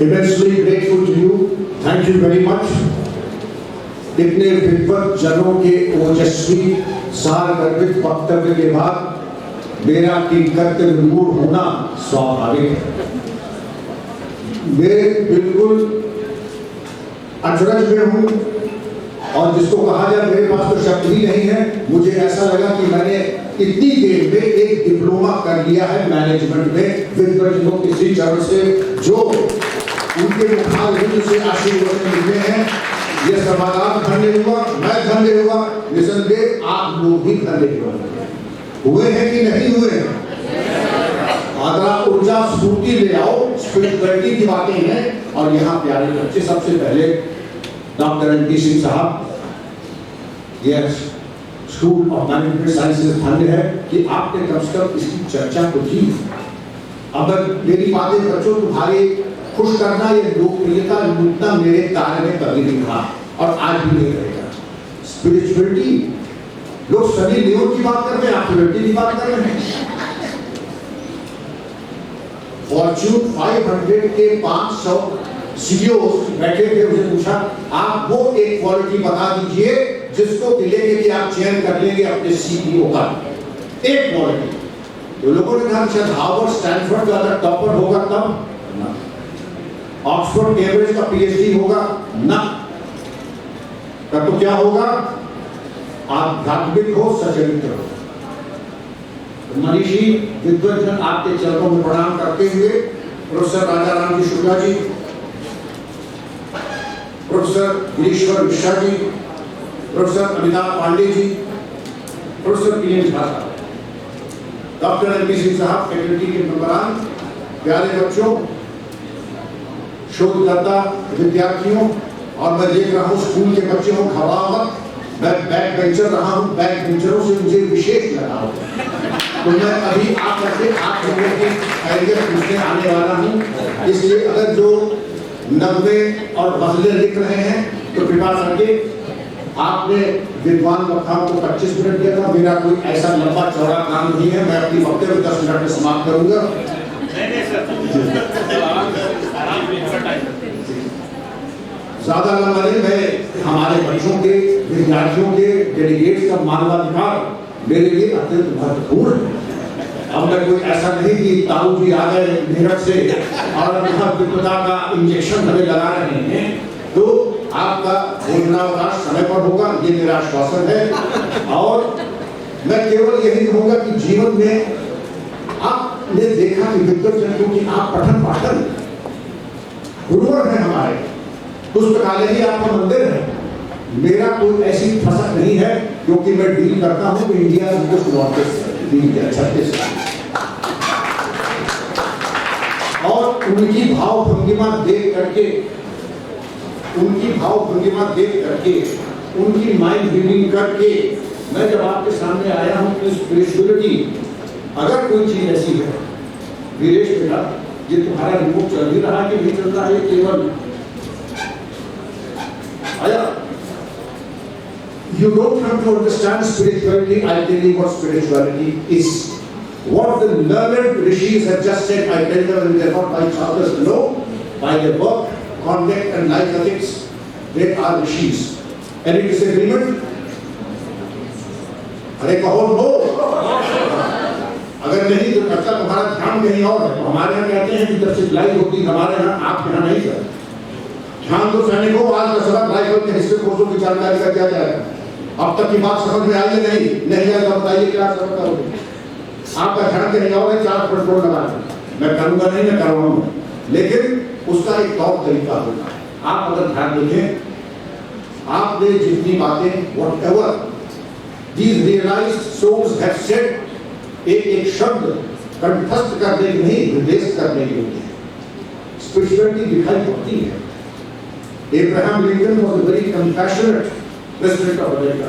immensely grateful to you. Thank you very much. इतने विद्वत जनों के ओजस्वी सारगर्भित वक्तव्य के बाद मेरा किंकर्तव्य विमूढ़ होना स्वाभाविक है। मैं बिल्कुल अचरज में हूँ और जिसको कहा जाए मेरे पास तो शब्द ही नहीं है। मुझे ऐसा लगा कि मैंने इतनी देर में एक डिप्लोमा कर लिया है मैनेजमेंट में विद्वजनों किसी चरण से जो उनके मुखारबिंद से आशीर्वाद मिलते हैं। ये सभागार धन्य हुआ, मैं धन्य हुआ, निसंदेह आप लोग भी धन्य हुए हैं कि नहीं हुए हैं। आदरा ऊर्जा स्फूर्ति ले आओ, स्पिरिचुअलिटी की बातें हैं। और यहाँ प्यारे बच्चे, सबसे पहले डॉक्टर एनपी सिंह साहब, ये स्कूल ऑफ मैनेजमेंट साइंसेज धन्य है कि आपने कम से कम इसकी चर्चा को की। अब मेरी बातें बच्चों तुम्हारे खुश करना, ये लोकप्रियता लूटना मेरे कार्य में कभी नहीं था और आज भी नहीं रहेगा। स्पिरिचुअलिटी, लोग सभी लेवल की बात कर रहे हैं, आप स्पिरिचुअलिटी की बात कर रहे हैं। फॉर्च्यून 500 के 500 सीईओ बैठे थे, उन्हें पूछा आप वो एक क्वालिटी बता दीजिए जिसको मिलेंगे कि आप चयन कर लेंगे अपने सीईओ का, एक क्वालिटी। तो लोगों ने कहा शायद हार्वर्ड स्टैनफोर्ड का अगर टॉपर होगा तब ना, ऑक्सफोर्ड कैम्ब्रिज का पीएचडी होगा ना, तब तो क्या होगा, आध्यात्मिक हो, सचरित्र हो। मनीषी विद्वजन आपके चरणों में प्रणाम करते हुए प्रोफेसर राजा Ram ji Shukla ji, professor Girishwar Mishra ji, professor Amitabh Pandey ji, professor PN Jha साहब, डॉक्टर एनपी सिंह साहब, फैकल्टी के मेंबरान, प्यारे बच्चों, शोधकर्ता विद्यार्थियों, और मैं देख रहा हूँ स्कूल के बच्चे हो, घबराओ मत, मैं बैक बेंचर रहा हूँ, बैक बेंचरों से मुझे विशेष लगा हो, तो मैं अभी आप लोगों की खैरियत पूछने आने वाला हूँ। इसलिए अगर जो नगमे और गज़लें लिख रहे हैं तो कृपा करके, आपने विद्वान वक्ताओं को 25 मिनट दिया था, मेरा कोई ऐसा लंबा चौड़ा काम नहीं है, मैं अपनी वक्तव्य 10 मिनट में समाप्त करूंगा। ज्यादा लंबा नहीं, मैं हमारे बच्चों के, विद्यार्थियों के, डेलीगेट्स का मानवाधिकार मेरे लिए अत्यंत महत्वपूर्ण है। अब मैं कोई ऐसा नहीं कि ताऊ जी आ गए मेरठ से और यहाँ विपदा का इंजेक्शन हमें लगा रहे हैं, तो आपका बोलनावकाश समय पर होगा, ये मेरा आश्वासन है। और मैं केवल यही कहूँगा कि जीवन में आपने देखा कि विद्वजनों की आप पठन पाठन गुरुवर है, हमारे पुस्तकालय ही आपका मंदिर है। मेरा कोई ऐसी फसक नहीं है, क्योंकि मैं डील करता हूँ इंडिया और उनकी भाव भंगिमा देख करके, उनकी माइंड रीडिंग करके मैं जब आपके सामने आया हूँ तो स्पिरिचुअलिटी, अगर कोई चीज ऐसी है, वीरेश बेटा, ये तुम्हारा रिमोट चल भी रहा है कि नहीं चल रहा है, केवल आया। You don't have to understand spirituality. I'll tell you what spirituality is. What the learned rishis have just said, I tell them, they are not by charters, no, by their work, conduct and life ethics, they are rishis. Any disagreement? अरे कहो no. अगर नहीं तो अच्छा तुम्हारा ध्यान कहीं और है। हमारे यहाँ कहते हैं कि जब सिखलाई होती, हमारे यहाँ, आपके यहाँ नहीं सर। ध्यान तो सैनिकों, आज का सबक राइफल के हिस्से कोर्सों की जानकारी का क्या जाएगा। अब तक की बात समझ में आई है नहीं आया तो बताइए क्या सबक करोगे। आपका ध्यान कहीं और है, 4 पेट्रोल लगा, मैं करूंगा नहीं, मैं करवाऊंगा, लेकिन उसका एक तौर तरीका होगा। आप अगर ध्यान देखें, आपने जितनी बातें whatever these realized souls have said, एक शब्द कंठस्थ करने की नहीं, निर्देश करने की होती है। स्पिरिचुअलिटी दिखाई पड़ती है। Abraham Lincoln was a very compassionate president of America.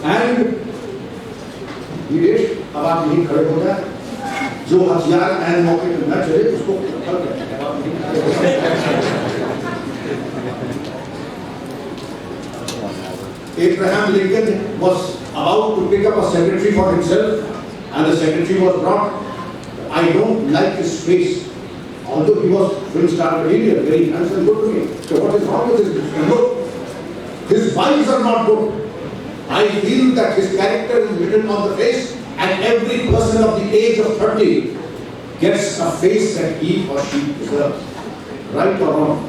And विदेश, अब आप यही खड़े हो जाए, जो हथियार ऐन मौके पर न चले उसको खत्म करें। Abraham Lincoln was about to pick up a secretary for himself, and the secretary was brought. I don't like his face. although he was film star material, very handsome, good to me. So what is wrong with his look? His vibes are not good. I feel that his character is written on the face, and every person of the age of 30 gets a face that he or she deserves. Right or wrong?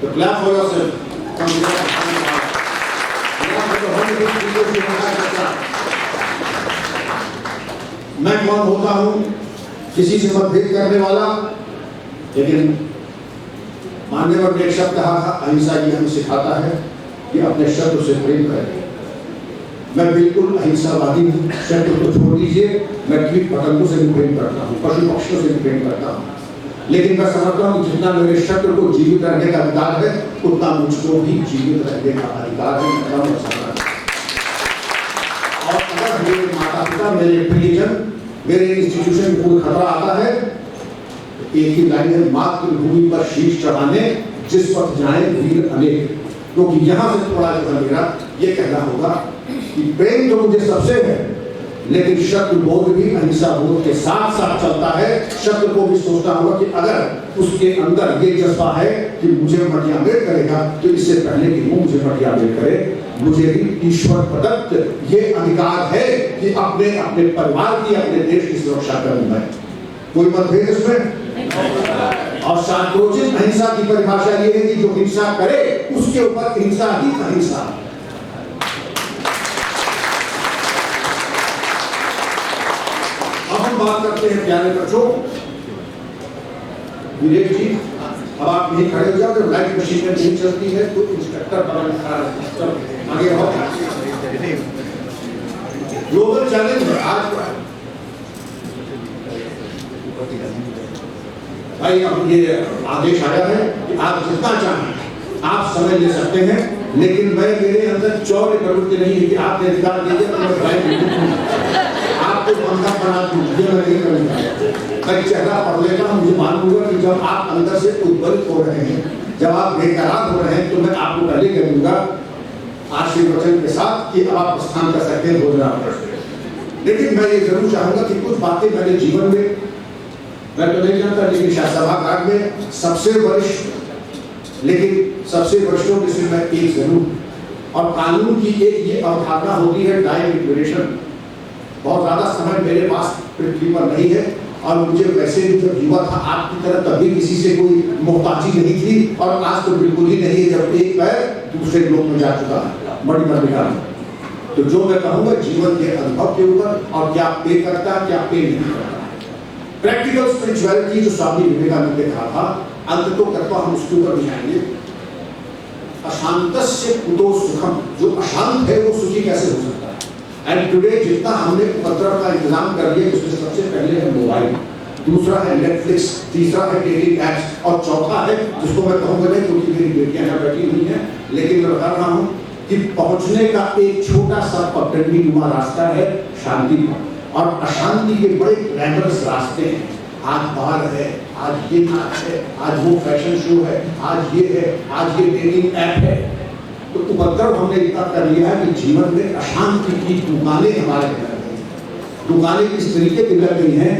So clap for yourself. मैं कौन होता हूँ किसी से मतभेद करने वाला, लेकिन मान्यवर ने एक शब्द कहा था, अहिंसा ये हमें सिखाता है कि अपने शत्रु से प्रेम करें। मैं बिल्कुल अहिंसावादी हूँ, शत्रु को छोड़ दीजिए, मैं कीट पतंगों से भी प्रेम करता हूँ, पशु पक्षियों से भी प्रेम करता हूँ, लेकिन मैं समझता हूँ जितना मेरे शत्रु को जीवित रहने का अधिकार है उतना मुझको भी जीवित रहने का अधिकार है। और अगर मेरे माता पिता, मेरे परिजन, मेरे इंस्टीट्यूशन को कोई खतरा आता है, एक ही लाइन है, मातृभूमि पर शीश चढ़ाने जिस पथ जाए वीर अनेक। क्योंकि यहाँ से थोड़ा जो है मेरा ये कहना होगा कि प्रेम तो मुझे सबसे है, लेकिन शत्रु बोध भी अहिंसा बोध के साथ साथ चलता है। शत्रु को भी सोचना होगा कि अगर उसके अंदर ये जज्बा है कि मुझे मटियामेट करेगा, तो इससे पहले कि वो मुझे मटियामेट करे, मुझे भी ईश्वर प्रदत्त ये अधिकार है कि अपने अपने परिवार की, अपने देश की सुरक्षा करूं मैं। कोई मतभेद इसमें? और शांतोचित अहिंसा की परिभाषा ये है कि जो हिंसा करे उसके ऊपर हिंसा ही अहिंसा। अब हम बात करते हैं प्यारे बच्चों, विवेक जी, अब आप यहीं खड़े हो जाओ, जब लाइट मशीन में नहीं चलती है तो इंस्ट्रक्टर बना खड़ा है, आगे आओ। ग्लोबल चैलेंज आज भाई अब ये आदेश आया है कि आप जितना चाहें आप समय ले सकते हैं, लेकिन मैं मेरे अंदर चौड़ प्रवृत्ति नहीं है कि आपने अधिकार दे दिया तो मैं ड्राइव आपको बंधा बना दूं, ये मैं नहीं करूँगा। मैं चेहरा पढ़ लेता हूँ, मुझे मालूम होगा कि जब आप अंदर से उद्बलित हो रहे हैं, जब आप बेकरार हो रहे हैं, तो मैं आपको पहले कह दूंगा आशीर्वचन के साथ कि आप प्रस्थान कर सकते हैं भोजनावकाश। लेकिन मैं ये जरूर चाहूंगा कि कुछ बातें मेरे जीवन में, मैं तो नहीं जानता, लेकिन शायद सभागार में सबसे वरिष्ठ, लेकिन सबसे वरिष्ठों में से मैं एक जरूर, और कानून की एक ये अवधारणा होती है टाइम लिक्विडेशन। बहुत ज्यादा समय मेरे पास पृथ्वी पर नहीं है, और मुझे वैसे भी जब युवा था आपकी तरह तभी किसी से कोई मोहताजी नहीं थी, और आज तो बिल्कुल ही नहीं है जब एक पैर दूसरे लोक में जा चुका है बड़ी मर्दिका। तो जो मैं कहूँगा जीवन के अनुभव के ऊपर, और क्या पे करता क्या पे नहीं करता। प्रैक्टिकल स्पिरिचुअलिटी जो स्वामी विवेकानंद ने कहा था, अंत तो करता हम उसके ऊपर भी जाएंगे। अशांतस्य कुतो सुखम, जो अशांत है वो सुखी कैसे हो सकता है। एंड टुडे जितना हमने उपद्रव का इंतजाम कर लिया, उसमें सबसे पहले है मोबाइल, दूसरा है नेटफ्लिक्स, तीसरा है डेटिंग एप्स, और चौथा है जिसको मैं कहूँगा नहीं क्योंकि मेरी बेटियां यहाँ बैठी हुई हैं, लेकिन मैं बता रहा हूँ कि पहुँचने का एक छोटा सा पगडंडी नुमा रास्ता है शांति का, और अशांति के बड़े ग्लैमरस रास्ते हैं। आज बार है, आज ये नाच है, आज वो फैशन शो है, आज ये है, आज ये डेटिंग ऐप है। तो उपद्रव हमने इतना कर लिया है कि जीवन में अशांति की दुकानें हमारे घर गई। दुकानें इस तरीके की लग गई हैं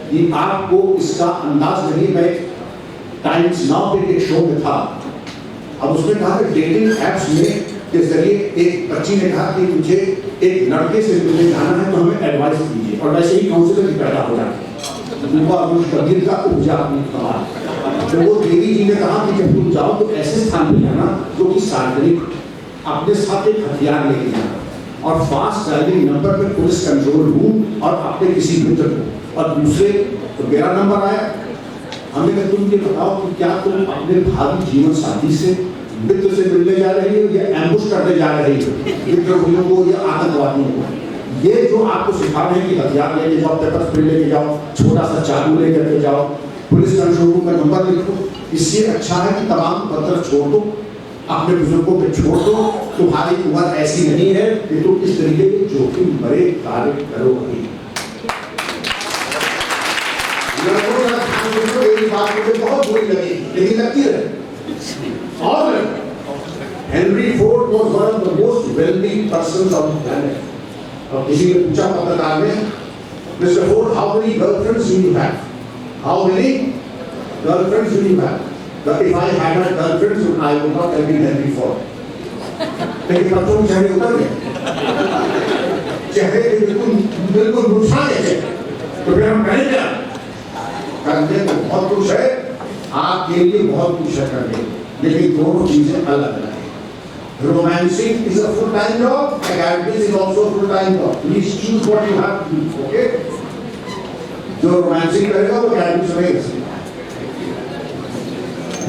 कि आपको इसका अंदाज नहीं। मैं टाइम्स नाउ पे एक शो में था, अब उसने कहा कि डेटिंग ऐप्स में के जरिए एक बच्ची ने कहा कि मुझे एक लड़के से मिलने जाना है तो हमें एडवाइस दीजिए, और वैसे ही काउंसलर भी पैदा हो जाते हैं। कबीर का उपजा अपनी कमाल। तो वो देवी जी ने कहा कि जब तुम जाओ तो ऐसे स्थान पे जाना जो कि सार्वजनिक, अपने साथ एक हथियार लेके जाना, और फास्ट डायलिंग नंबर पे पुलिस कंट्रोल रूम और अपने किसी मित्र को, और दूसरे तो मेरा नंबर आया। हमने कहा तुम ये बताओ कि क्या तुम अपने भावी जीवन साथी से, मित्र से मिलने जा रही हो या एम्बुश करने जा रही हो विद्रोहियों को या आतंकवादियों को। ये जो आपको सिखा रहे हैं कि हथियार लेके जाओ, पेपर स्प्रे लेके जाओ, छोटा सा चाकू लेकर के जाओ, पुलिस कंट्रोल रूम का नंबर लिखो, इससे अच्छा है कि तमाम पत्र छोड़ दो, अपने बुजुर्गों पे छोड़ दो। तुम्हारी उम्र ऐसी नहीं है कि तुम इस तरीके के जोखिम भरे कार्य करोगे। बात मुझे बहुत बुरी लगी, लेकिन लगती है। और Henry Ford was one of the most wealthy persons on the planet. और किसी ने पूछा पत्रकार ने, Mr. Ford, how many girlfriends do you have? How many girlfriends do you have? But if I had a girlfriend, I would not have been there before. लेकिन बच्चों के चेहरे उतर गए, चेहरे बिल्कुल मुरझा गए। तो फिर हम कहें क्या? करने तो बहुत कुछ है, आपके लिए बहुत कुछ है करने, लेकिन दोनों चीजें अलग अलग हैं। Romancing is a full-time job. Academics is also a full-time job. Please choose what you have to do. Okay? जो romancing करेगा वो academics में करेगा।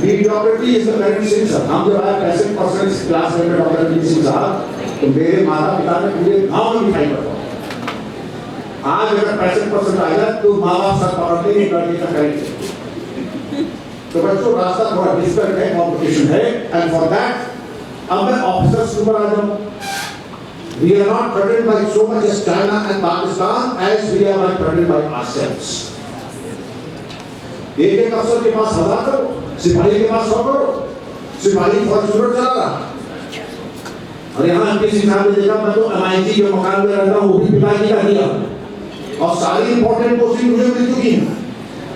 Mediocrity is the current citizen. हम जब आए 65% क्लास में डॉक्टर वीसी साहब, तो मेरे माता पिता ने पूरे गांव में मिठाई बंटवाई। आज अगर 65% आएगा तो माँ बाप सब पकड़ते नहीं करने का करेंगे। तो बच्चों रास्ता थोड़ा डिफिकल्ट है, कॉम्पिटिशन है, एंड फॉर दैट अब मैं ऑफिसर्स के ऊपर आ जाऊं। We are not threatened by so much as China and Pakistan as we are threatened by ourselves. एक अफसर के पास 1000 करोड़, सिपाही के पास 100 करोड़, सिपाही फॉर्च्यूनर चला रहा। और यहाँ किसी साहब ने देखा, मैं तो MIT के मकान में रहता हूँ, वो भी पिताजी का दिया, और सारी इंपॉर्टेंट पोस्टिंग मुझे मिल चुकी है।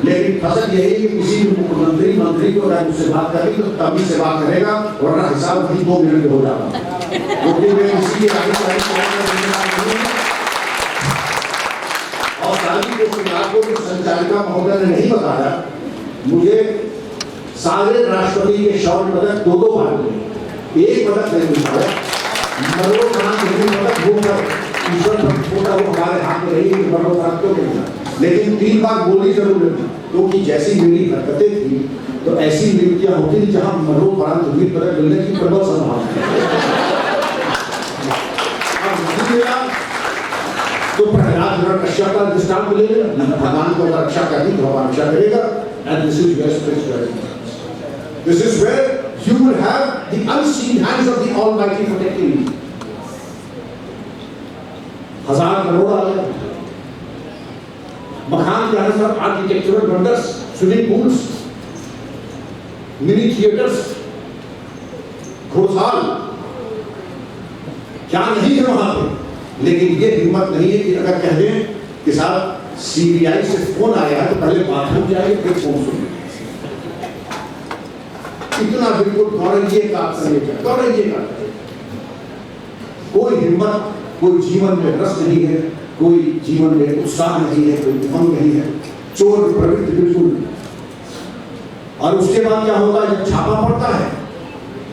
लेकिन फसल यही कि किसी मुख्यमंत्री मंत्री को अगर मुझसे बात करेगी तो तभी से बात करेगा, वरना हिसाब वही 2 मिनट में हो जाता। क्योंकि मैं किसी की आगे और सारी को संचालिका महोदय ने नहीं बताया, मुझे सारे राष्ट्रपति के शौर्य पदक 2 बार मिले, 1 पदक नहीं मिला। मरणोपरांत पदक ईश्वर वो हमारे हाथ में रही, मरणोपरांत क्यों नहीं मिला, लेकिन 3 बार गोली जरूर लगी, क्योंकि जैसी मेरी हरकतें थी तो ऐसी नियुक्तियां होती थी जहां मरणोपरांत वीर पदक मिलने की प्रबल संभावना है। तो प्रहलाद रक्षा का दृष्टांत ले लेना, भगवान को रक्षा करनी तो भगवान रक्षा करेगा। And this is where spirituality, this is where you will have the unseen hands of the almighty protecting you. 1000 crore आ गए, मकान के अनुसार architectural wonders, swimming pools, mini theatres, घोड़साल, क्या नहीं है वहां पे। लेकिन ये हिम्मत नहीं है कि अगर कह दें कि साहब CBI से फोन आया है तो पहले बाथरूम जाएंगे फिर फोन सुनिए। इतना बिल्कुल दौड़िए। कोई हिम्मत, कोई जीवन में रस नहीं है, कोई जीवन में उत्साह नहीं है, कोई उमंग नहीं है, चोर प्रवृत्ति बिल्कुल नहीं। और उसके बाद क्या होगा, जब छापा पड़ता है,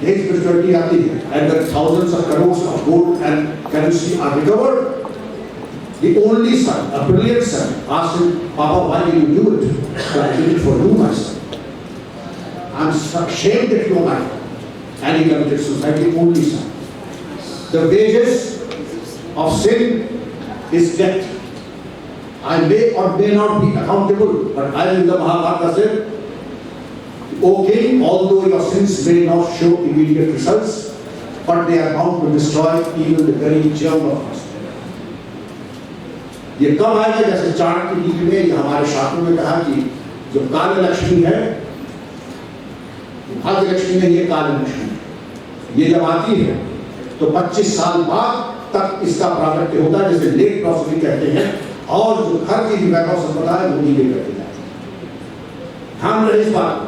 ये स्पिरिचुअलिटी आती है, and the thousands of crores of gold and currency are recovered. The only son, a brilliant son, asked him, Papa, why did you do it? So I did it for you, my son. I'm ashamed that you're mine. And he committed suicide, the only son. The wages of sin is death. I may or may not be accountable, but I in the Mahabharata said, O king, although your sins may not show immediate results, but they are bound to destroy even the very germ of us. ये कब आएगा, जैसे चाणक्य नीति में या हमारे शास्त्रों में कहा कि जो काल लक्ष्मी है, भाग्य लक्ष्मी नहीं है, काल लक्ष्मी, ये जब आती है तो 25 साल बाद तक इसका प्राकट्य होता है, जैसे लेट प्रॉफिट कहते हैं, और जो घर की वैभव संपदा है वो नीले करती जाती है। ध्यान रहे इस बात को।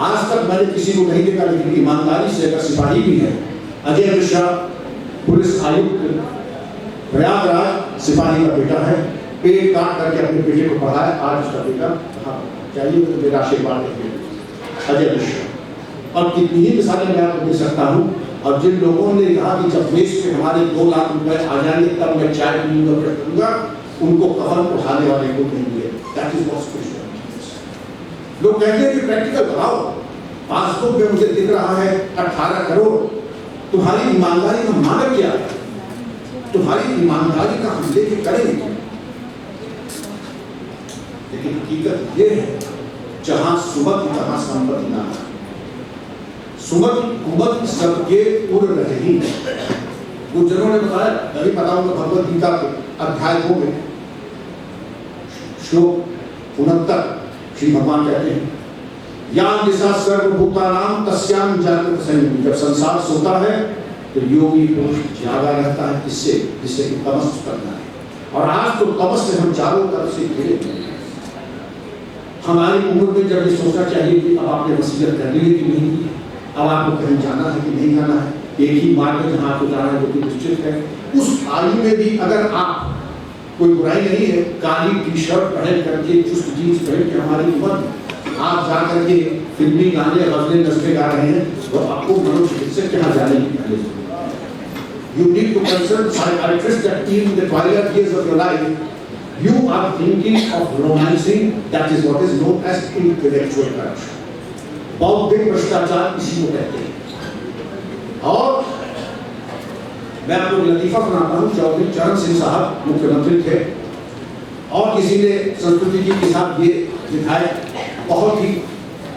आज तक मैंने किसी को नहीं देखा, लेकिन ईमानदारी से अगर सिपाही भी है, अजय मिश्रा पुलिस आयुक्त प्रयागराज सिपाही का बेटा है, पेट काट करके अपने बेटे को पढ़ाया, आज उसका बेटा चाहिए तो मेरा आशीर्वाद है अजय मिश्रा। और कितनी ही मिसालें मैं आपको दे सकता हूँ। और जिन लोगों ने कहा कि जब देश में हमारे 2 लाख रुपए आ जाएंगे तब मैं चाय पीऊंगा, ब्रेड करूंगा, उनको कफन उठाने वाले को नहीं दिए। That is what spirituality. लोग कहते हैं कि प्रैक्टिकल बताओ, पासबुक में मुझे दिख रहा है 18 करोड़, तुम्हारी ईमानदारी का मानक क्या है? तुम्हारी ईमानदारी का हम लेके करेंगे। लेकिन हकीकत ये है, जहां सुमत तहां संपत्ति ना, सुमत कुमत सबके उड़ रहे ही। वो जिन्होंने बताया, अभी बताऊंगा भगवद गीता के अध्याय 2 में श्लोक 69 श्री भगवान कहते हैं, यान दिशा सर्वभूतानां तस्यां जागृत संयमी। जब संसार सोता है तो योगी पुरुष जागा रहता है, किससे? जिससे कि तमस करना है। और आज तो तमस से हम चारों तरफ से घिरे। हमारी उम्र में जब ये सोचना चाहिए कि अब आपने वसीयत कर ली है कि नहीं, अब आपको कहीं जाना है कि नहीं जाना है, एक ही मार्ग में जहाँ आपको जाना है वो भी निश्चित है। उस आयु में भी अगर आप, कोई बुराई नहीं है, काली टी शर्ट पहन करके, चुस्त जीन्स पहन के हमारी उम्र आप जा करके फिल्मी गाने गजलें नस्बे गा रहे हैं, तो आपको मनोचिकित्सक के यहाँ जाने की पहले You need to consult psychiatrist that in the twilight years of your life, you are thinking of romancing. That is what is known as intellectual corruption. बौद्धिक भ्रष्टाचार इसी को कहते हैं। और मैं आपको लतीफा सुनाता हूँ। चौधरी चरण सिंह साहब मुख्यमंत्री थे और किसी ने संस्कृति जी के साथ ये दिखाए, बहुत ही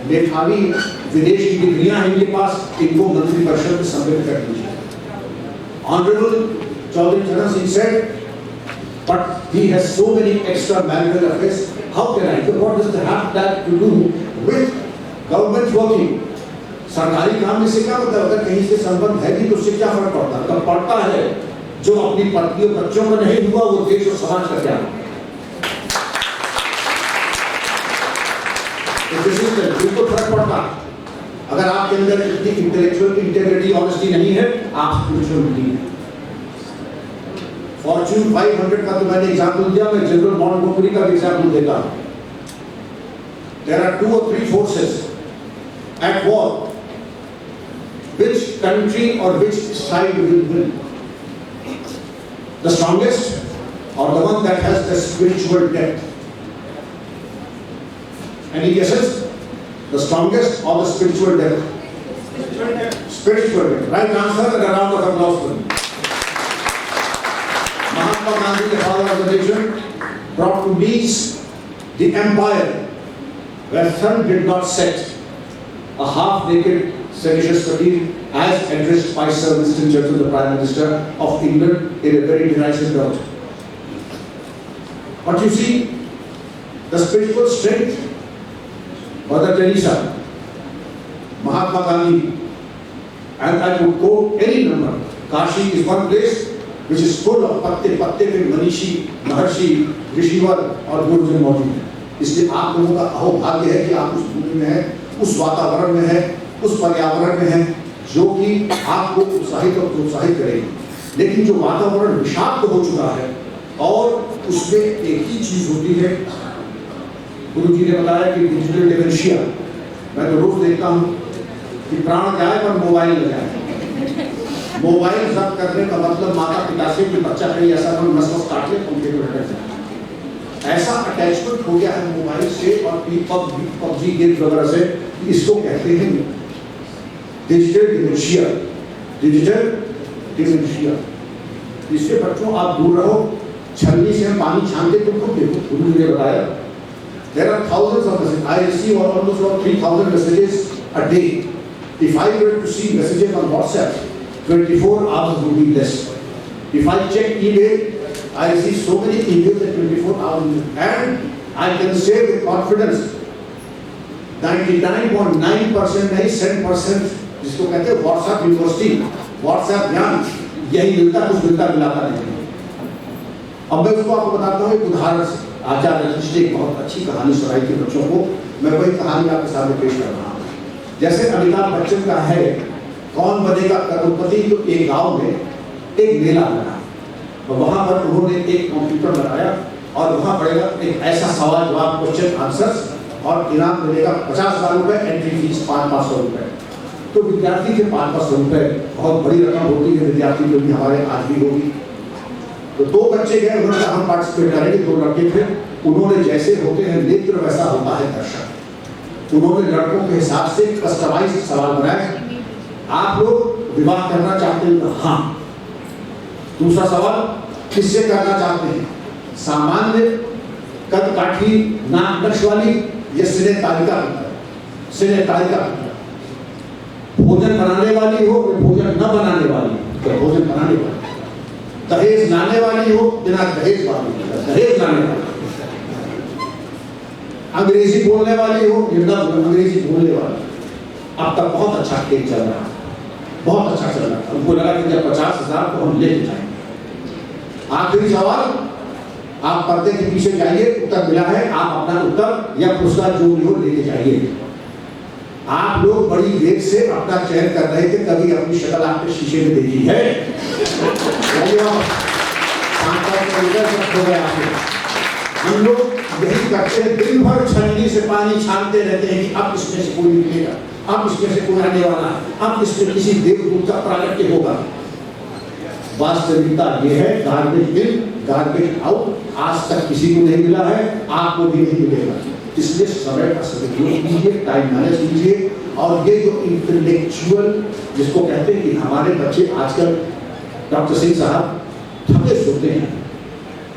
मेधावी विदेश की डिग्रियां हैं इनके पास, इनको मंत्रिपरिषद में सम्मिलित कर दीजिए। Honorable Chaudhary Charan Singh said, but he has so many extramarital affairs. How can I? What does that have to do with government working? सरकारी काम में से क्या मतलब, अगर कहीं से संबंध है कि तो उससे क्या फर्क पड़ता है? तब पड़ता है जो अपनी पत्नी और बच्चों का नहीं हुआ वो देश और समाज का क्या? बिल्कुल फर्क पड़ता है। अगर आपके अंदर इतनी इंटेलेक्चुअल इंटेग्रिटी ऑनेस्टी नहीं है, आप स्पिरिचुअल नहीं है। फॉर्च्यून 500 का तो मैंने एग्जांपल दिया, मैं जनरल मॉन्टगोमरी का भी एग्जांपल देता हूं। There are 2 or 3 forces at war. Which country or which side will win? The strongest or the one that has the spiritual depth? Any guesses? The strongest or the spiritual depth? Spiritual depth. Right answer and a round of applause for him. Mahatma Gandhi, the father of the nation, brought to peace the empire where sun did not set. A half-naked seditious fakir, as addressed by Sir Winston Churchill, the Prime Minister of England, in a very derisive note. But you see, the spiritual strength, Mother Teresa, Mahatma Gandhi, and I could quote any number. Kashi is one place which is full of पत्ते पे मनीषी, महर्षि, ऋषिवर और गुरुजन मौजूद हैं। इसलिए आप लोगों का अहोभाग्य है कि आप उस भूमि में हैं, उस वातावरण में हैं, उस पर्यावरण में हैं जो कि आपको उत्साहित और प्रोत्साहित करेगी। लेकिन जो वातावरण विषाक्त हो चुका है और उसमें एक ही चीज होती है, गुरुजी ने बताया कि डिजिटल डिमेंशिया, मैं तो रोज देखता हूँ कि प्राण जाए पर मोबाइल न जाए। मोबाइल जब्त करने का मतलब माता पिता से कि बच्चा कहीं ऐसा नस काट ले पंखे को हट जाए। ऐसा अटैचमेंट हो गया है मोबाइल से और पबजी गेम वगैरह से, इसको कहते हैं डिजिटल डिमेंशिया। डिजिटल डिमेंशिया, इससे बच्चों आप दूर रहो। छलनी से हम पानी छानते तो खुद देखो, गुरुजी ने बताया there are thousands of messages. I receive almost 3,000 messages a day. If I were to see messages on WhatsApp, 24 hours would be less. If I check email, I receive so many emails at 24 hours, and I can say with confidence 99.9% नहीं 100%, जिसको कहते हैं WhatsApp university, WhatsApp ज्ञान, यही मिलता, कुछ मिलता मिलाता नहीं। अब मैं उसको आपको बताता हूँ एक उदाहरण से। आचार्य युधिष्ठिर ने एक बहुत अच्छी कहानी सुनाई थी बच्चों को, मैं वही कहानी आपके सामने पेश कर रहा हूँ। जैसे अमिताभ बच्चन का है कौन बनेगा करोड़पति, तो एक गांव में एक मेला लगा, तो वहां पर उन्होंने एक कंप्यूटर लगाया और वहां पड़ेगा एक ऐसा सवाल जवाब क्वेश्चन आंसर्स और इनाम मिलेगा 50,000 रुपए, एंट्री फीस 500 रुपए। तो विद्यार्थी के 500 रुपए बहुत बड़ी रकम होती है, विद्यार्थी जो भी हमारे आज भी होगी। तो 2 बच्चे गए, उन्होंने हम पार्टिसिपेट करेंगे, 2 लड़के थे। उन्होंने जैसे होते हैं नेत्र वैसा होता है दर्शक। उन्होंने लड़कों के हिसाब से कस्टमाइज सवाल बनाए, आप लोग विवाह करना चाहते हैं? हाँ। दूसरा सवाल, किससे करना चाहते हैं? सामान्य कद काठी नाक नक्श वाली या सिने तालिका पुत्र? सिने तालिका पुत्र। भोजन बनाने वाली हो या भोजन न बनाने वाली? तो भोजन बनाने वाली। दहेज लाने वाली हो बिना दहेज वाली? दहेज लाने वाली। अंग्रेजी बोलने वाली हो या अंग्रेजी बोलने वाली? अब तक बहुत अच्छा खेल चल रहा है, बहुत अच्छा चल रहा है। उनको लगा कि जब 50,000 तो हम लेके जाएंगे। आखिरी सवाल, आप पर्दे के पीछे जाइए, उत्तर मिला है, आप अपना उत्तर या पुरस्कार जो भी हो लेके जाइए। आप लोग बड़ी देर से अपना चयन कर रहे थे, कभी अपनी शक्ल आपने शीशे में देखी है? हम लोग यही करते हैं, दिन भर छलनी से पानी छानते रहते हैं कि अब इसमें से कोई निकलेगा, अब इसमें से कोई आने वाला, अब इसमें किसी देवदूत का प्रागट्य होगा। वास्तविकता ये है, गार्बेज इन गार्बेज आउट, आज तक किसी को नहीं मिला है, आपको भी नहीं मिलेगा। इसलिए समय का सदुपयोग कीजिए, टाइम मैनेज कीजिए। और ये जो इंटेलेक्चुअल जिसको कहते हैं कि हमारे बच्चे आजकल, डॉक्टर सिंह साहब, थके सोते हैं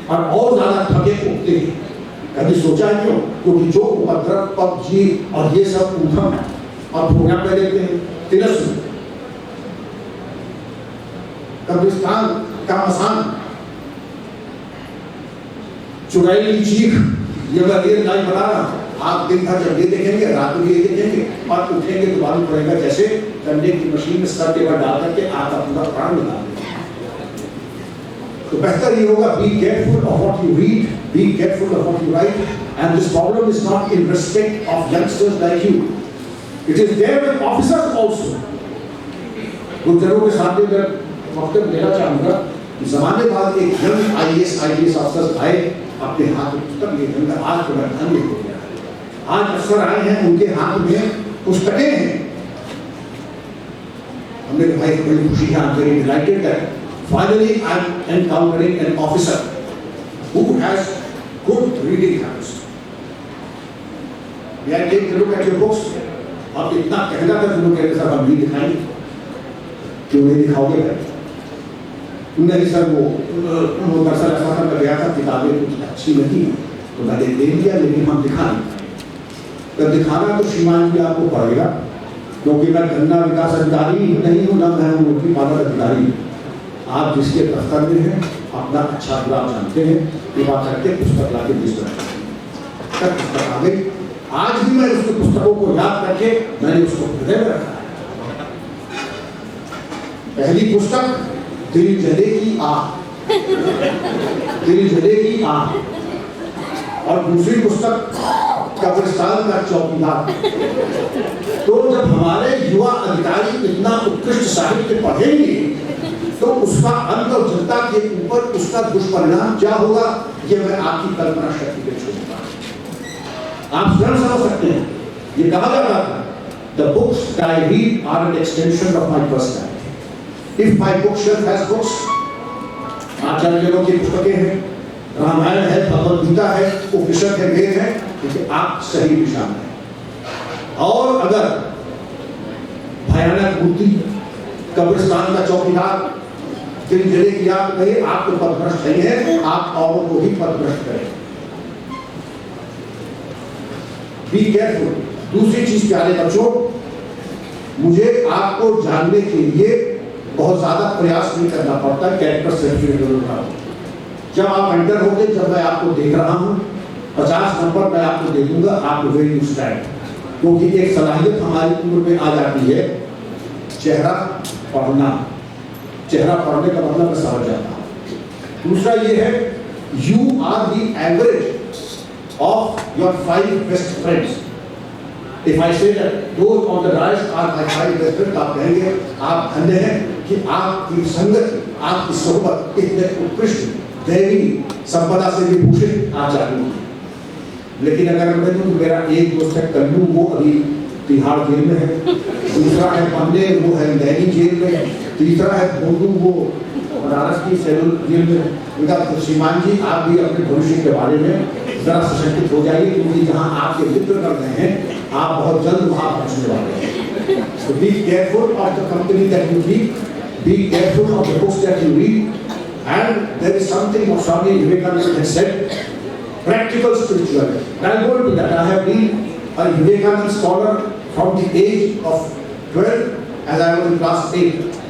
और ज्यादा थके उठते हैं। कभी सोचा है क्यों? क्योंकि जो उपद्रव, पबजी और ये सब ऊधम और प्रोग्राम पे देखते हैं, तिलस्म, कब्रिस्तान का मसान, चुड़ैल की चीख, ये मैं रियल लाइफ बता रहा हूँ। आप दिन भर जब ये देखेंगे, रात को ये देखेंगे और उठेंगे तो मालूम पड़ेगा जैसे कंडे की मशीन में सर के ऊपर डाल करके आपका पूरा प्राण निकाल देगा। तो बेहतर ये होगा, be careful of what you read, be careful of what you write, and this problem is not in respect of youngsters like you, it is there with officers also. गुजरों के सामने मैं वक्त देना चाहूंगा, जमाने बाद एक यंग IAS ऑफिसर आए, अपने हाथ में पुस्तक लेकर, आज तो मैं धन्य हो गया। आज अफसर आए हैं, उनके हाथ में पुस्तकें हैं। हमने कहा भाई बड़ी खुशी है, I am very dilated that finally I am encountering an officer who has good reading habits. May I take a look at your books? अब इतना कहना था, तुम कहते सर हम नहीं दिखाएंगे, क्यों नहीं दिखाओगे भाई? नहीं सर वो दरअसल ऐसा था, मैं गया था, किताबें कुछ अच्छी नहीं तो मैंने दे दिया, लेकिन हम दिखा नहीं पाए। तो दिखाना तो श्रीमान जी आपको पड़ेगा, क्योंकि मैं गन्ना विकास अधिकारी नहीं हूँ, ना मैं मुर्गी पालन अधिकारी। आप जिसके दफ्तर में हैं, अपना अच्छा बुरा जानते हैं, कृपा करके पुस्तक ला के पुस्तक आ गई। आज भी मैं उसके पुस्तकों को याद करके मैंने उसको हृदय में रखा है। पहली पुस्तक दिल जले की आग, दिल जले की आग, और दूसरी पुस्तक कब्रिस्तान का चौकीदार। तो जब हमारे युवा अधिकारी इतना उत्कृष्ट साहित्य पढ़ेंगे तो उसका अंत और जनता के ऊपर उसका दुष्परिणाम क्या होगा, ये मैं आपकी कल्पना शक्ति पे छोड़ूंगा। आप स्वयं समझ सकते हैं। ये कहा जा रहा था, the books that I read are an extension of my personality. If my bookshelf has books, आचार्यों की पुस्तकें हैं, रामायण है, भगवद गीता है, उपनिषद है, वेद है, क्योंकि आप सही दिशा में हैं। और अगर भयानक बुद्धि, कब्रिस्तान का चौकीदार, दिल जले की आग कहे, आप तो पथभ्रष्ट नहीं है, आप औरों को ही पथभ्रष्ट करें। Be careful. दूसरी चीज प्यारे बच्चों, मुझे आपको जानने के लिए बहुत ज्यादा प्रयास नहीं करना पड़ता है कैरेक्टर सर्टिफिकेट का। जब आप एंटर होंगे, जब मैं आपको देख रहा हूं, 50 नंबर मैं आपको दे दूंगा, आप वेरी यू स्टैंड, क्योंकि एक सलाहियत हमारी उम्र में आ जाती है, चेहरा पढ़ना। चेहरा पढ़ने का मतलब मैं समझ जाता हूं। दूसरा ये है, you are the average of your 5 best friends. If I say that those on the rise are my 5 best friends, आप कहेंगे आप धन्य हैं कि आपकी संगत, आपकी सोहबत इतने उत्कृष्ट दैवी संपदा से भी भूषित आचार्यों की। लेकिन अगर मैं कहूं मेरा एक दोस्त है कल्लू, वो अभी तिहाड़ जेल में है, दूसरा है पंडे, वो है नैनी जेल में, तीसरा है भोंडू, वो बनारस की सेलूल जेल में। उनका श्रीमान जी आप भी अपने भविष्य के बारे में जरा सशक्तित हो जाइए, क्योंकि जहाँ आपके मित्र कर रहे हैं, आप बहुत जल्द वहाँ पहुँचने वाले हैं। So be careful of the company that you keep, be careful of the books that you read, and there is something of Swami Vivekananda has said, practical spirituality. I'll go into that. I have been a Vivekananda scholar from the age of 12 as I was in class 8.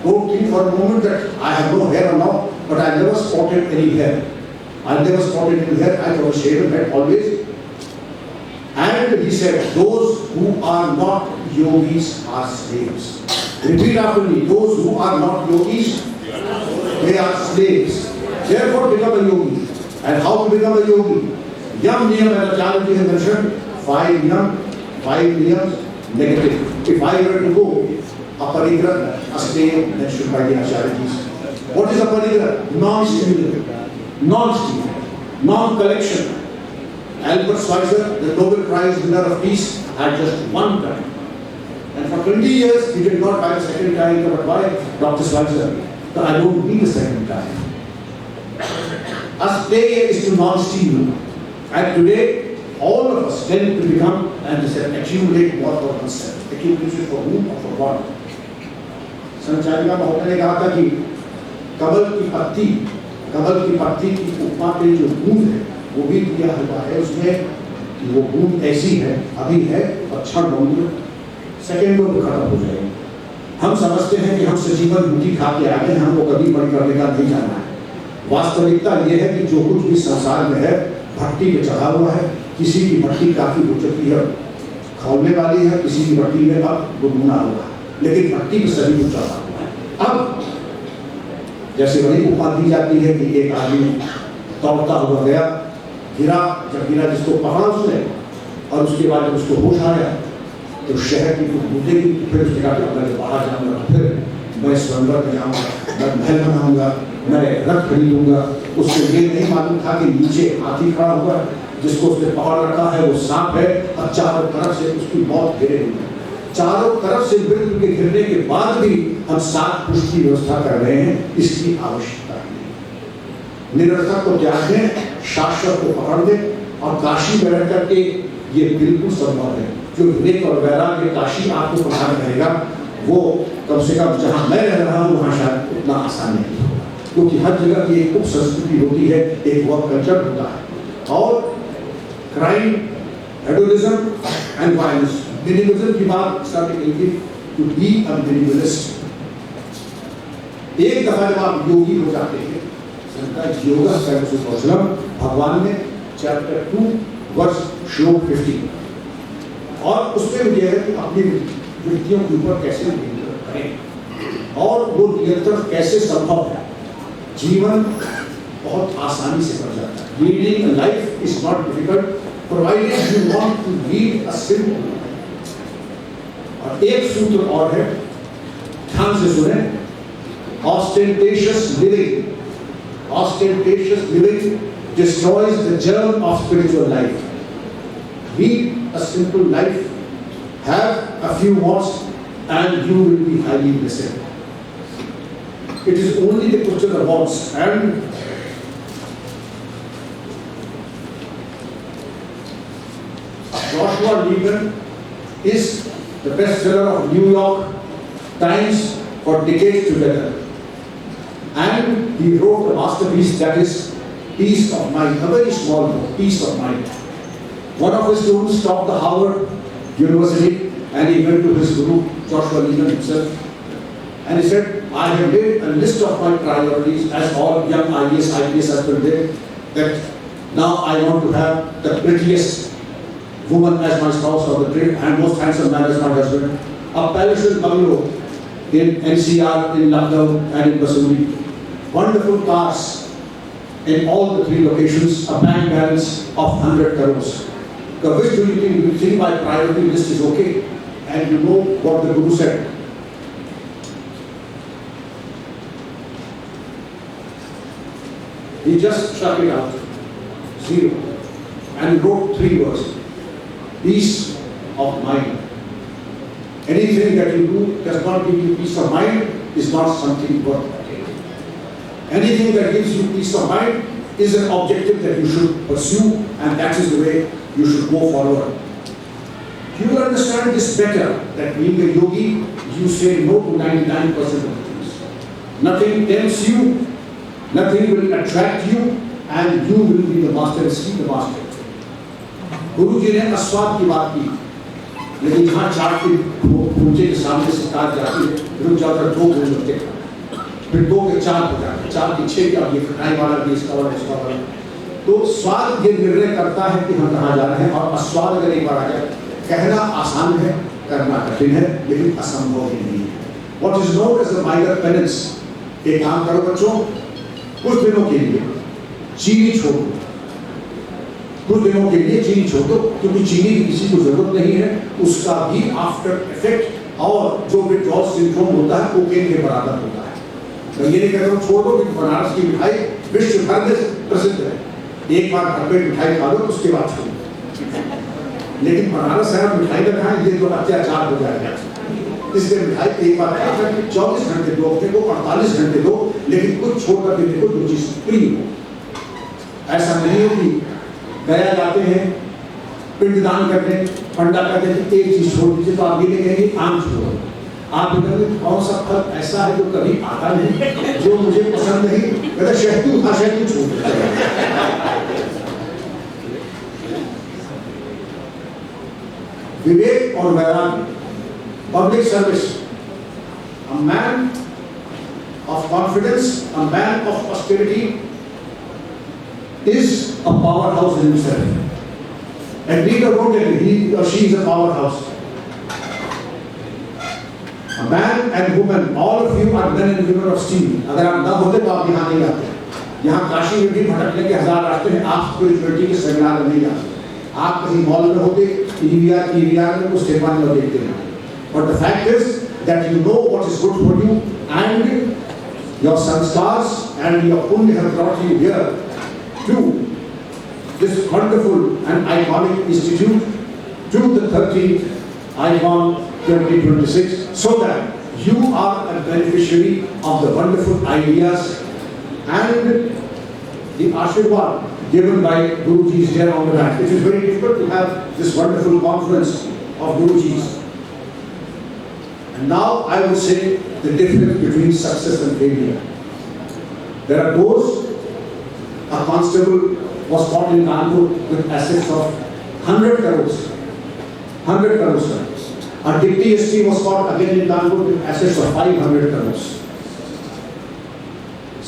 Don't think for a moment that I have no hair or not, but I never spotted any hair. I never spotted any hair. I was a shaven head always. And he said, those who are not yogis are slaves. Repeat after me. Those who are not yogis, they are slaves. Therefore become a yogi. And how to become a yogi? Yam niyam, as Acharya has mentioned, 5 yam, 5 niyams, negative. If I were to go aparigrah, asteya, then should by the Acharya. What is aparigrah? Non-stimulant, non-stimulant, non-collection. Albert Schweitzer, the Nobel Prize winner of peace, had just one time. And for 20 years, he did not buy the second time, but why? Dr. Schweitzer, so I don't need the second time. Asteya is to non-stimulant. And today, all of us tend to become, and accumulate more for oneself. Accumulation for whom or for what? संचालिका महोदय ने कहा था कि कमल की पत्ती की उपमा पे जो बूंद है वो भी दिया हुआ है उसमें कि वो बूंद ऐसी है, अभी है और क्षण होंगे, सेकेंडों में खत्म हो जाएगी। हम समझते हैं कि हम सजीवन बूटी खा के आगे हैं, हमको कभी बड़ी करने का नहीं जाना है। वास्तविकता ये है कि जो कुछ भी संसार में है भट्टी पे चढ़ा हुआ है। किसी की भट्टी काफी हो चुकी है, खौलने वाली है, किसी की भट्टी में अब गुनगुना हुआ है, लेकिन भट्टी पे सभी कुछ चढ़ा हुआ है। अब जैसे वही उपमा दी जाती है कि एक आदमी दौड़ता हुआ गया, गिरा, जब गिरा जिसको पकड़ा उसने और उसके बाद जब उसको होश आया तो शहर की कुछ बूंदे की, फिर उसने कहा कि अब मैं बाहर जाऊंगा, फिर मैं स्वयंवर में जाऊंगा, मैं महल बनाऊंगा, मैं रथ खरीदूंगा। उसको ये नहीं मालूम था कि नीचे हाथी खड़ा हुआ है, जिसको उसने पकड़ रखा है वो सांप है और चारों तरफ से उसकी मौत घिरे हुई है। चारों तरफ से मृत्यु के घिरने के बाद भी हम 7 पुष्ट की व्यवस्था कर रहे हैं, इसकी आवश्यकता नहीं। निरर्थक को त्याग दें, शाश्वत को पकड़ दें और काशी में रह करके ये बिल्कुल संभव है। जो विवेक और वैराग्य काशी आपको प्रदान करेगा वो कम से कम जहां मैं रह रहा हूं वहां शायद उतना आसान नहीं होगा, क्योंकि हर जगह की एक उप संस्कृति होती है, एक वर्क कल्चर होता है। और crime, hedonism and violence, minimalism की बात टू बी अ मिनिमलिस्ट। एक दफा जब आप योगी हो जाते हैं, योगा कौशलम भगवान ने चैप्टर 2 वर्ष श्लोक 50, और उसमें यह है कि अपनी वृत्तियों के ऊपर कैसे नियंत्रण करें और वो नियंत्रण कैसे संभव है। जीवन बहुत आसानी से बढ़ जाता है। Leading a life is not difficult provided you want to lead a simple life. और एक सूत्र और है, ध्यान से सुने, ostentatious living destroys the germ of spiritual life. Lead a simple life, have a few wants, and you will be highly blessed. It is only the question of wants. And Joshua Lieberman is the bestseller of New York Times for decades together. And he wrote a masterpiece that is Peace of Mind, a very small book, Peace of Mind. One of his students taught the Harvard University, and he went to his guru, Joshua Lieberman himself, and he said, I have made a list of my priorities, as all young IAS, IPS husbands did, that now I want to have the prettiest woman as my spouse, or the most handsome man as my husband, a palatial bungalow in NCR, in Lucknow, and in Basooli, wonderful cars in all the 3 locations, a bank balance of 100 crores. Which do you think my priority list is okay? And you know what the Guru said. He just struck it out, 0, and wrote 3 words: peace of mind. Anything that you do does not give you peace of mind is not something worth attaining. Anything that gives you peace of mind is an objective that you should pursue, and that is the way you should go forward. You will understand this better, that being a yogi, you say no to 99% of the things. Nothing tempts you, nothing will attract you, and you will be the master and see the master. गुरु जी ने अस्वाद की बात की, लेकिन जहाँ 4 के पूंजे के सामने से कार जाती है, रुक जाकर 2 बोल लगते हैं, फिर 2 के 4 हो जाते हैं, 4 के 6 के, अब ये खटाई वाला भी, इसका वाला, इसका वाला। तो स्वाद ये निर्णय करता है कि हम कहाँ जा रहे हैं, और अस्वाद अगर एक बार आ जाए, कहना आसान है, करना कठिन है, लेकिन असंभव ही नहीं है। What is known as the minor penance, एक काम करो बच्चों, कुछ दिनों के लिए चीनी छोड़ दो, कुछ दिनों के लिए चीनी छोड़ दो, क्योंकि चीनी की किसी को जरूरत नहीं है, उसका भी आफ्टर इफेक्ट और जो विड्रॉल सिंड्रोम होता है कोकेन के बराबर होता है। मैं ये नहीं कह रहा हूँ छोड़ दो, क्योंकि बनारस की मिठाई विश्व भर में प्रसिद्ध है, एक बार घर पे मिठाई खा लो तो उसके बाद छोड़ दो। लेकिन बनारस है, मिठाई का खाएं ये तो अत्याचार हो जाएगा, इसलिए मिठाई एक बार खा कर 24 घंटे दो, अपने को 48 घंटे दो, लेकिन कुछ छोड़ कर देने को जो चीज प्रिय हो। ऐसा नहीं हो कि गया जाते हैं पिंडदान करने, पंडा कहते हैं एक चीज छोड़ दीजिए, तो आप ये कहेंगे आम छोड़ो। आप कहेंगे कौन सा फल ऐसा है जो कभी आता नहीं, जो मुझे पसंद नहीं, कहते शहतूत, हाँ शहतूत छोड़ दीजिए। विवेक और वैराग्य, public service, a man of confidence, a man of austerity is a powerhouse in himself. And read or don't agree, he or she is a powerhouse. A man and woman, all of you are men and women of steel. अगर आप ना होते तो आप यहाँ नहीं आते। यहाँ काशी में भी भटकने के 1000 रास्ते हैं, आप स्पिरिचुअलिटी के सेमिनार में नहीं आते। आप कहीं मॉल में होते, ईवीआर में कुछ सेवा में देखते हैं। But the fact is that you know what is good for you, and your sanskars and your punya have brought you here to this wonderful and iconic institute, to the 13th icon 2026, so that you are a beneficiary of the wonderful ideas and the Ashirwad given by Guruji's here on the back. It is very difficult to have this wonderful conference of Guruji's. And now I will say the difference between success and failure. There are those, a constable was caught in Kanpur with assets of 100 crores. 100 crores, sir. A deputy ST was caught again in Kanpur with assets of 500 crores.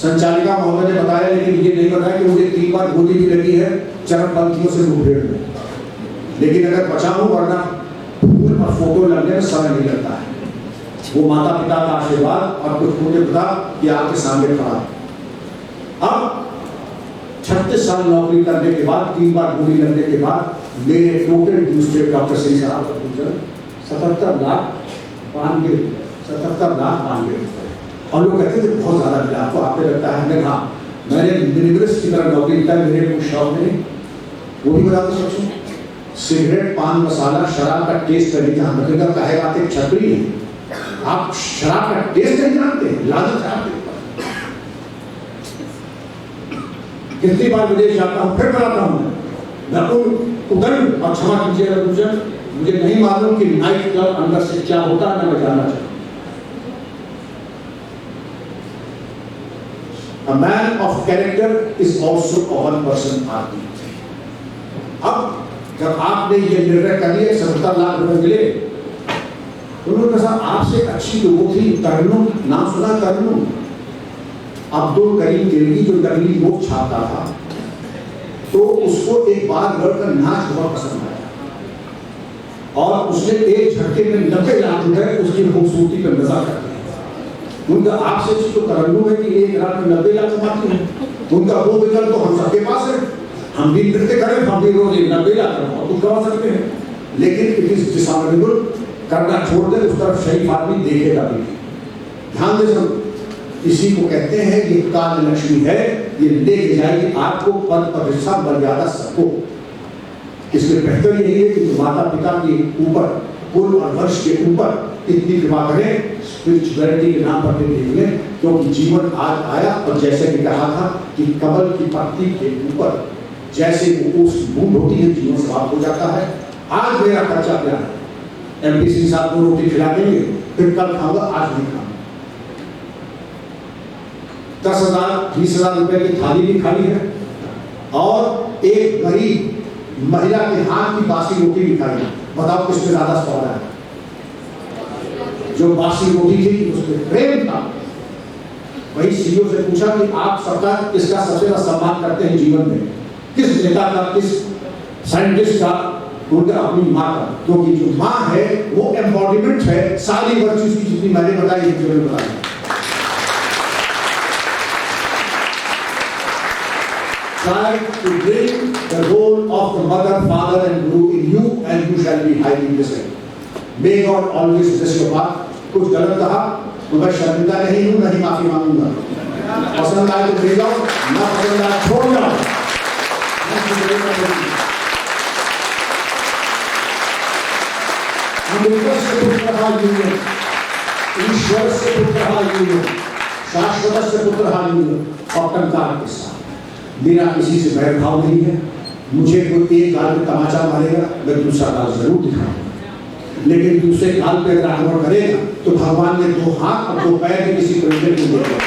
संचालिका महोदय ने बताया, लेकिन ये नहीं बताया कि मुझे 3 बार गोली भी लगी है चरमपंथियों से मुठभेड़ में, लेकिन अगर बचा हूं, वरना फूल और फोटो लगने में समय नहीं लगता है। वो माता पिता का आशीर्वाद और कुछ मुझे पता कि आपके सामने खड़ा। अब 36 साल नौकरी करने के बाद, 3 बार गोली लगने के बाद, मेरे टोटल ड्यूज डॉक्टर सिंह साहब का पूछा 77 लाख 92 और लोग कहते थे बहुत ज्यादा मिला आपको, आपको लगता है? मैंने कहा मैंने मिनिमलिस्ट की तरह नौकरी किया, मेरे कुछ शौक नहीं, वो भी बता दो सबसे। सिगरेट, पान मसाला, शराब का टेस्ट करने का मतलब कहेगा आप एक छपरी है, आप शराब का टेस्ट नहीं जानते, लालच आपके। कितनी बार विदेश जाता हूँ, फिर बताता हूँ मैं उधर, और क्षमा कीजिएगा मुझे नहीं मालूम कि नाइट क्लब अंदर से क्या होता है, मैं जानना चाहता हूँ। A man of character is also a one-person army. अब जब आपने ये निर्णय कर लिया 70 लाख रुपए मिले, उन्होंने कहा आपसे अच्छी तो वो थी तरन्नुम, नाम सुना तरन्नुम? अब्दुल करीम दिल्ली जो नकली नोट छापता था, तो उसको एक बार लड़कर नाच बहुत पसंद आया और उसने एक झटके में 90 लाख रुपए उसकी खूबसूरती पर नजर कर दिया। उनका आपसे तो तरन्नुम है कि एक रात में 90 लाख कमाती है, उनका वो विकल्प तो हम सबके पास है, हम भी नृत्य करें, हम भी रोज 90 लाख कुछ कमा सकते हैं, लेकिन इट इज डिसऑनरेबल, करना छोड़ दे, उस तरफ शरीफ आदमी देखेगा भी। ध्यान दे सब, इसी को कहते हैं ये काल लक्ष्मी है, ये लेके जाएगी आपको पद प्रतिष्ठा मर्यादा सबको। इसलिए बेहतर यही है कि माता पिता के ऊपर, कुल और वंश के ऊपर इतनी कृपा करें, स्पिरिचुअलिटी के नाम पर देख लें, क्योंकि जीवन आज आया और जैसे कि कहा था कि कमल की पत्ती के ऊपर जैसे वो ओस बूंद होती है, जीवन समाप्त हो जाता है। आज मेरा खर्चा क्या है? एमपीसी साहब को रोटी खिला देंगे, फिर कल खाऊंगा, आज नहीं खाऊंगा। 10,000 20,000 रुपए की थाली भी खाई है और एक गरीब महिला के हाथ की बासी रोटी भी खाई है। बताओ किसमें ज्यादा स्वाद है? जो बासी रोटी थी उसमें प्रेम था। वही सीईओ से पूछा कि आप सरकार किसका सबसे ज्यादा सम्मान करते हैं जीवन में, किस नेता का, किस साइंटिस्ट का? उनका अपनी माँ का, क्योंकि जो माँ है वो एम्बॉडीमेंट है सारी वर्चुअस की, जितनी मैंने बताई, जितनी मैंने बताई। try to bring the role of the mother, father and guru in you and you shall be highly blessed. May God always bless your path. कुछ गलत कहा तो मैं शर्मिंदा नहीं हूँ, नहीं माफी मांगूंगा। पसंद आए तो ले जाओ, ना पसंद आए छोड़ जाओ। अमृत से पुत्रहा यूनियन, ईश्वर से पुत्रहा यूनियन, शाश्वत से पुत्रहा यूनियन और कंकार के साथ मेरा किसी से बैरभाव नहीं है। मुझे कोई एक गाल पे तमाचा मारेगा, मैं दूसरा गाल जरूर दिखाऊंगा, लेकिन दूसरे गाल पे अगर आक्रमण करेगा तो भगवान ने दो हाथ और दो पैर के किसी प्रयोजन को देगा।